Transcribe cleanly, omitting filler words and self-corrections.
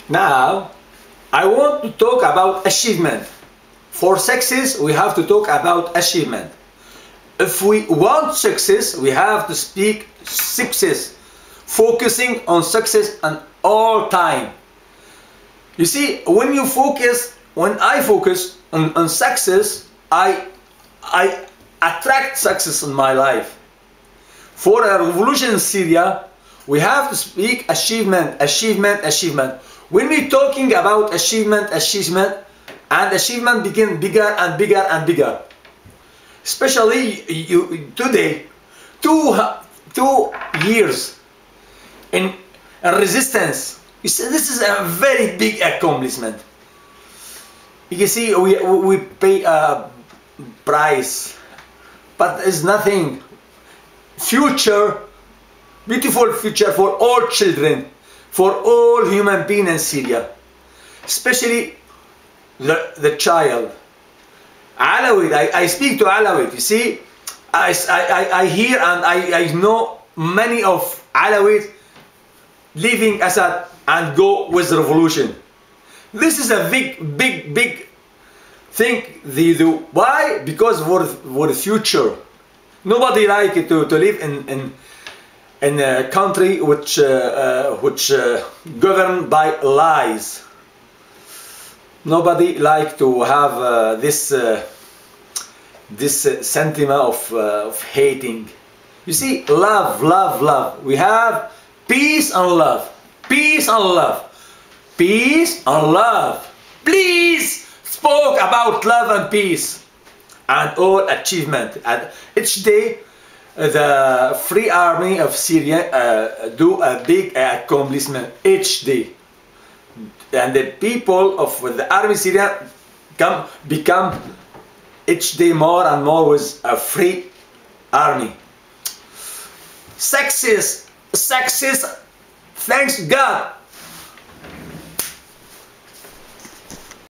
Now, I want to talk about achievement. For success, we have to talk about achievement. If we want success, we have to speak success, focusing on success at all time. You see, when I focus on success, I attract success in my life. For a revolution in Syria, we have to speak achievement, achievement, achievement. When we're talking about achievement, achievement, and achievement begin bigger and bigger and bigger. Especially today, 2 years in resistance. You see, this is a very big accomplishment. You see, we pay a price, but it's nothing. Future, beautiful future for all children, for all human beings in Syria, especially the child. Alawite, I speak to Alawite. You see, I hear and I know many of Alawite leaving Assad and go with the revolution. This is a big thing they do. Why? Because for the future. Nobody like to live in a country which governed by lies. Nobody like to have this sentiment of hating. You see, love, love, love. We have peace and love, peace and love, peace and love. Please spoke about love and peace and all achievement. And each day, the Free Army of Syria do a big accomplishment each day. And the people of the army Syria become each day more and more with a free army. Success, success, thanks God.